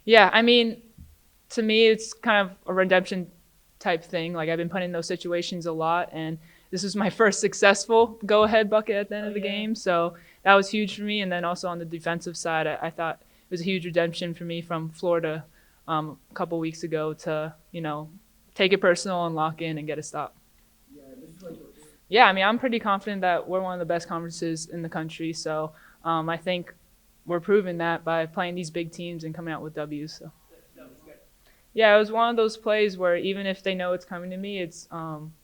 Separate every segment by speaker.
Speaker 1: Yeah, I mean, to me, it's kind of a redemption type thing. Like I've been put in those situations a lot, and this was my first successful go-ahead bucket at the end of the game. So that was huge for me. And then also on the defensive side, I thought it was a huge redemption for me from Florida a couple weeks ago to take it personal and lock in and get a stop. Yeah, I mean, I'm pretty confident that we're one of the best conferences in the country. So I think we're proving that by playing these big teams and coming out with W's. So. Yeah, it was one of those plays where even if they know it's coming to me, it's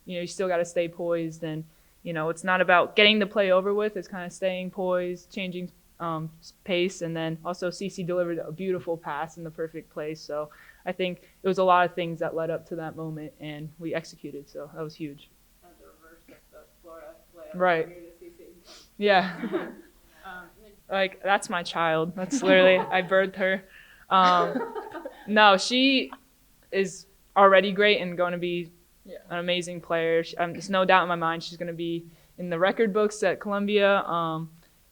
Speaker 1: you still got to stay poised, and it's not about getting the play over with. It's kind of staying poised, changing pace, and then also CC delivered a beautiful pass in the perfect place. So I think it was a lot of things that led up to that moment, and we executed. So that was huge.
Speaker 2: The reverse of the Florida play.
Speaker 1: Right. Yeah. Like that's my child. That's literally I birthed her. No, she is already great and going to be an amazing player. There's no doubt in my mind she's going to be in the record books at Columbia.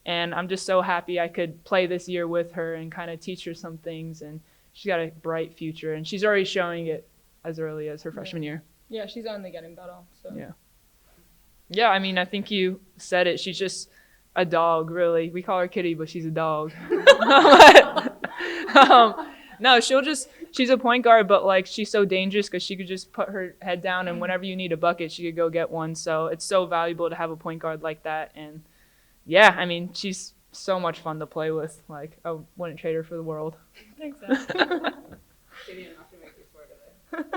Speaker 1: And I'm just so happy I could play this year with her and kind of teach her some things. And she's got a bright future, and she's already showing it as early as her freshman year.
Speaker 3: Yeah, she's only getting better. So.
Speaker 1: Yeah, I mean, I think you said it. She's just a dog, really. We call her Kitty, but she's a dog. No, she's a point guard, but like she's so dangerous because she could just put her head down, and whenever you need a bucket, she could go get one. So it's so valuable to have a point guard like that. And yeah, I mean, she's so much fun to play with. Like I wouldn't trade her for the world.
Speaker 3: Thanks.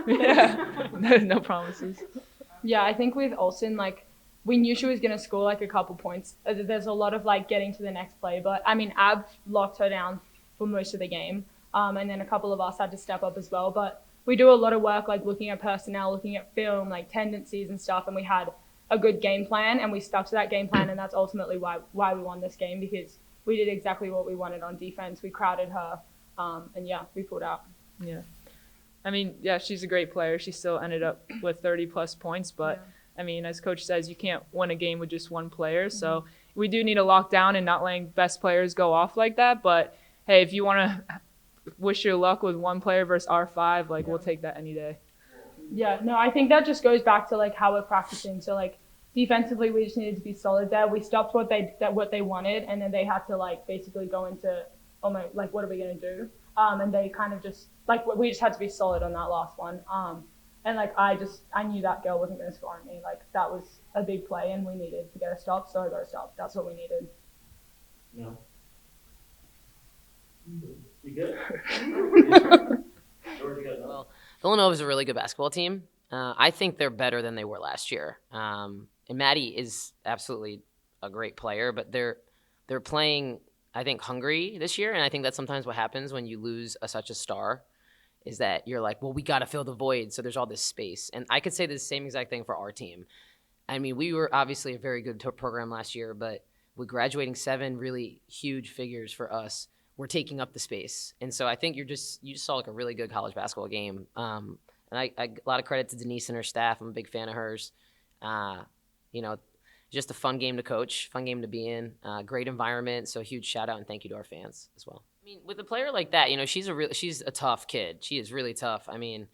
Speaker 1: Yeah, no promises.
Speaker 3: Yeah, I think with Olsen, like we knew she was gonna score like a couple points. There's a lot of like getting to the next play, but I mean, Ab locked her down for most of the game. And then a couple of us had to step up as well. But we do a lot of work, like looking at personnel, looking at film, like tendencies and stuff. And we had a good game plan, and we stuck to that game plan. And that's ultimately why we won this game, because we did exactly what we wanted on defense. We crowded her, and yeah, we pulled out.
Speaker 1: Yeah. I mean, yeah, she's a great player. She still ended up with 30-plus points. But, I mean, as Coach says, you can't win a game with just one player. Mm-hmm. So we do need to lock down and not letting best players go off like that. But, hey, if you want to wish your luck with one player versus R5, like we'll take that any day.
Speaker 3: Yeah, no, I think that just goes back to like how we're practicing. So like defensively, we just needed to be solid there. We stopped what they wanted, and then they had to like basically go into, oh my, like what are we gonna do? And they kind of just like we just had to be solid on that last one. And like I knew that girl wasn't gonna score on me. Like that was a big play, and we needed to get a stop, so I got a stop. That's what we needed.
Speaker 4: No. You good?
Speaker 5: Well, Villanova is a really good basketball team. I think they're better than they were last year. And Maddie is absolutely a great player, but they're playing, I think, hungry this year. And I think that's sometimes what happens when you lose such a star, is that you're like, well, we got to fill the void. So there's all this space. And I could say the same exact thing for our team. I mean, we were obviously a very good program last year, but with graduating 7 really huge figures for us, we're taking up the space. And so I think you just saw like a really good college basketball game. And I a lot of credit to Denise and her staff. I'm a big fan of hers. Just a fun game to coach, fun game to be in, great environment. So a huge shout out and thank you to our fans as well. I mean, with a player like that, she's a tough kid. She is really tough. I mean,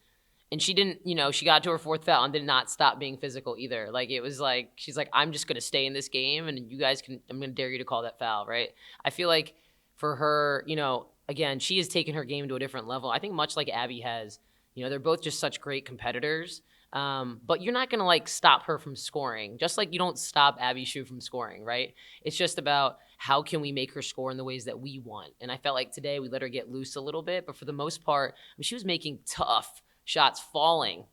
Speaker 5: and she didn't, she got to her 4th foul and did not stop being physical either. Like it was like, she's like, I'm just going to stay in this game, and you guys I'm going to dare you to call that foul, right? I feel like for her, again, she has taken her game to a different level. I think much like Abbey has, they're both just such great competitors. But you're not going to stop her from scoring, just like you don't stop Abby Shue from scoring, right? It's just about how can we make her score in the ways that we want. And I felt like today we let her get loose a little bit, but for the most part, she was making tough shots falling,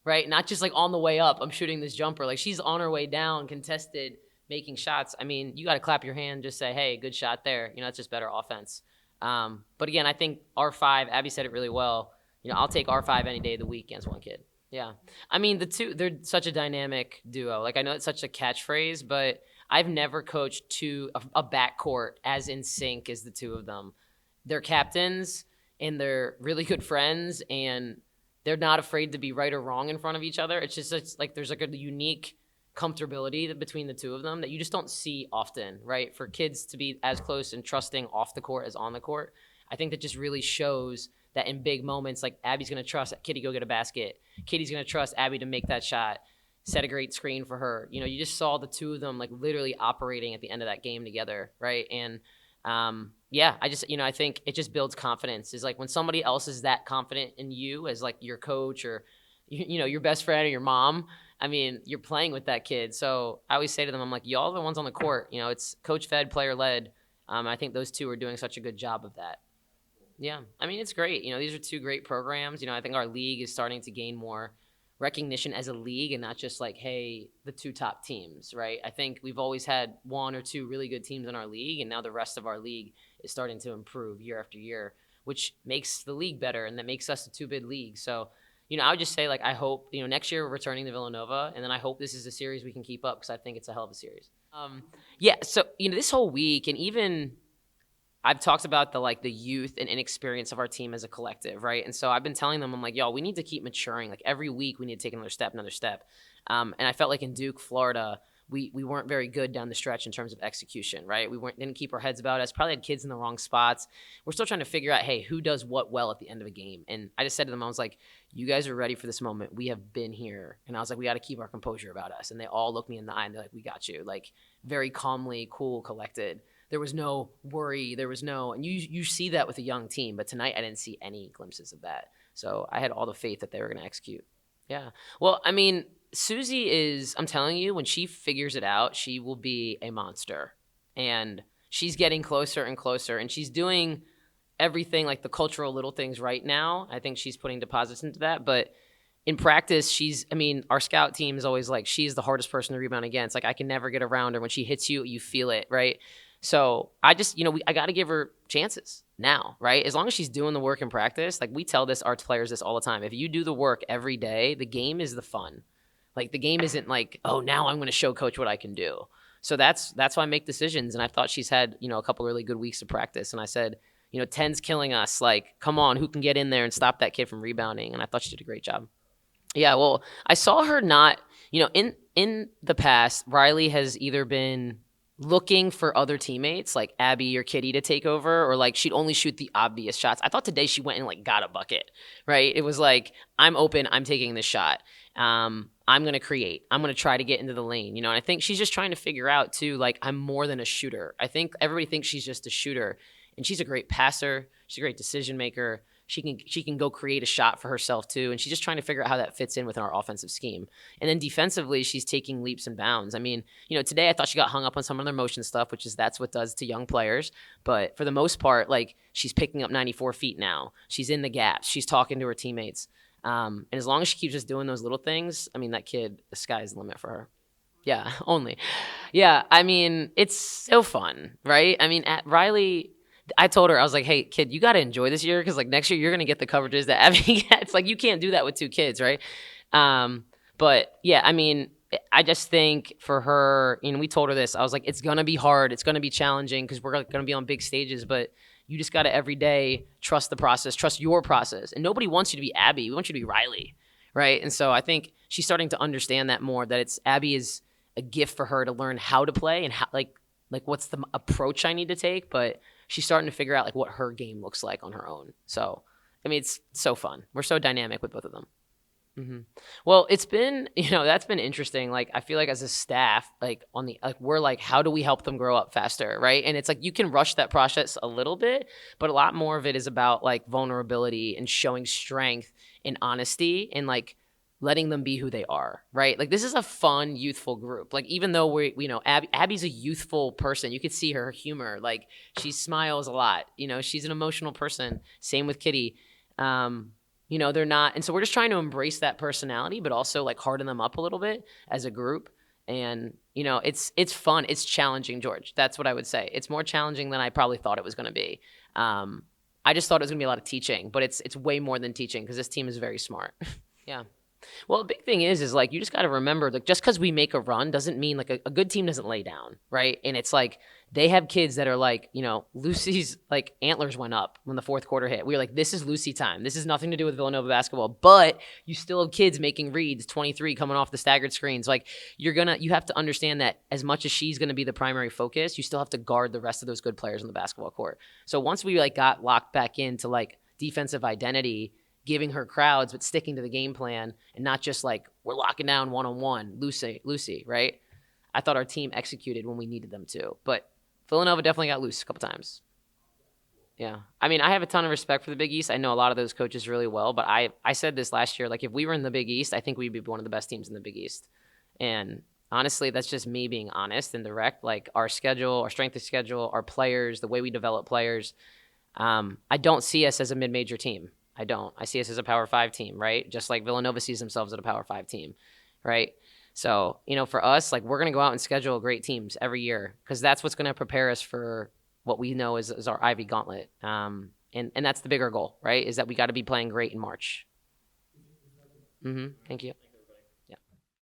Speaker 5: right? Not just on the way up, I'm shooting this jumper. She's on her way down, contested, making shots. I mean, you got to clap your hand, just say, hey, good shot there. It's just better offense. But again, I think R5, Abby said it really well. I'll take R5 any day of the week against one kid. Yeah. I mean, the two, they're such a dynamic duo. I know it's such a catchphrase, but I've never coached a backcourt as in sync as the two of them. They're captains, and they're really good friends, and they're not afraid to be right or wrong in front of each other. It's there's a unique comfortability between the two of them that you just don't see often, right? For kids to be as close and trusting off the court as on the court, I think that just really shows that in big moments, like Abby's going to trust Kitty go get a basket. Kitty's going to trust Abby to make that shot, set a great screen for her. You know, you just saw the two of them like literally operating at the end of that game together, right? And yeah, I think it just builds confidence. Is like when somebody else is that confident in you as like your coach or your best friend or your mom. I mean, you're playing with that kid. So I always say to them, I'm like, y'all are the ones on the court. You know, it's coach fed, player led. I think those two are doing such a good job of that. Yeah, I mean, it's great. You know, these are two great programs. You know, I think our league is starting to gain more recognition as a league and not just like, hey, the two top teams, right? I think we've always had one or two really good teams in our league, and now the rest of our league is starting to improve year after year, which makes the league better, and that makes us a two-bid league. So, you know, I would just say, like, I hope, you know, next year we're returning to Villanova, and then I hope this is a series we can keep up because I think it's a hell of a series. Yeah, so, you know, this whole week, and even I've talked about the youth and inexperience of our team as a collective, right? And so I've been telling them, I'm like, y'all, we need to keep maturing. Like every week we need to take another step. And I felt like in Duke, Florida, we weren't very good down the stretch in terms of execution, right? Didn't keep our heads about us, probably had kids in the wrong spots. We're still trying to figure out, hey, who does what well at the end of a game? And I just said to them, I was like, you guys are ready for this moment. We have been here. And I was like, we got to keep our composure about us. And they all looked me in the eye and they're like, we got you. Like very calmly, cool, collected. There was no worry. There was no, and you see that with a young team, but tonight I didn't see any glimpses of that. So I had all the faith that they were going to execute. Yeah. Well, I mean, Susie is, I'm telling you, when she figures it out, she will be a monster. And she's getting closer and closer, and she's doing everything like the cultural little things right now. I think she's putting deposits into that, but in practice, our scout team is always like, she's the hardest person to rebound against. Like I can never get around her. When she hits you, you feel it, right? So I just, I got to give her chances now, right? As long as she's doing the work in practice, like we tell our players this all the time. If you do the work every day, the game is the fun. Like the game isn't like, oh, now I'm going to show coach what I can do. So that's why I make decisions. And I thought she's had, a couple really good weeks of practice. And I said, 10's killing us. Like, come on, who can get in there and stop that kid from rebounding? And I thought she did a great job. Yeah, well, I saw her not, in the past, Riley has either been looking for other teammates like Abbey or Kitty to take over, or like she'd only shoot the obvious shots. I thought today she went and like got a bucket, right? It was like, I'm open, I'm taking this shot. I'm going to create. I'm going to try to get into the lane, and I think she's just trying to figure out too, like I'm more than a shooter. I think everybody thinks she's just a shooter, and she's a great passer. She's a great decision maker. She can go create a shot for herself too, and she's just trying to figure out how that fits in with our offensive scheme. And then defensively, she's taking leaps and bounds. I mean, today I thought she got hung up on some of their motion stuff, that's what does to young players. But for the most part, like she's picking up 94 feet now. She's in the gaps. She's talking to her teammates. And as long as she keeps just doing those little things, I mean, that kid, the sky's the limit for her. Yeah, only. Yeah, I mean, it's so fun, right? I mean, at Riley, I told her, I was like, hey, kid, you got to enjoy this year because, like, next year you're going to get the coverages that Abbey gets. Like, you can't do that with two kids, right? But, yeah, I mean, I just think for her, we told her this. I was like, it's going to be hard. It's going to be challenging because we're going to be on big stages. But you just got to every day trust the process, trust your process. And nobody wants you to be Abbey. We want you to be Riley, right? And so I think she's starting to understand that more, that Abbey is a gift for her to learn how to play and how, like what's the approach I need to take. But she's starting to figure out like what her game looks like on her own. So, I mean, it's so fun. We're so dynamic with both of them. Mm-hmm. Well, it's been, that's been interesting. Like, I feel like as a staff, we're like, how do we help them grow up faster? Right. And it's like, you can rush that process a little bit, but a lot more of it is about like vulnerability and showing strength and honesty and like letting them be who they are, right? Like, this is a fun, youthful group. Like, even though Abby's a youthful person, you could see her humor. Like, she smiles a lot. She's an emotional person. Same with Kitty. They're not. And so we're just trying to embrace that personality, but also like harden them up a little bit as a group. And, it's fun. It's challenging, George. That's what I would say. It's more challenging than I probably thought it was going to be. I just thought it was going to be a lot of teaching, but it's way more than teaching because this team is very smart. Yeah. Well, the big thing is like you just got to remember, like just because we make a run doesn't mean like a good team doesn't lay down, right? And it's like they have kids that are like, Lucy's like antlers went up when the fourth quarter hit. We were like, this is Lucy time. This has nothing to do with Villanova basketball, but you still have kids making reads, 23 coming off the staggered screens. Like you have to understand that as much as she's gonna be the primary focus, you still have to guard the rest of those good players on the basketball court. So once we like got locked back into like defensive identity, giving her crowds, but sticking to the game plan and not just like we're locking down one-on-one, Lucy, right? I thought our team executed when we needed them to, but Villanova definitely got loose a couple times. Yeah. I mean, I have a ton of respect for the Big East. I know a lot of those coaches really well, but I said this last year, like if we were in the Big East, I think we'd be one of the best teams in the Big East. And honestly, that's just me being honest and direct. Like our schedule, our strength of schedule, our players, the way we develop players. I don't see us as a mid-major team. I don't. I see us as a Power 5 team, right? Just like Villanova sees themselves as a Power 5 team, right? So, for us, like we're going to go out and schedule great teams every year because that's what's going to prepare us for what we know is our Ivy Gauntlet. And that's the bigger goal, right? Is that we got to be playing great in March. Thank you.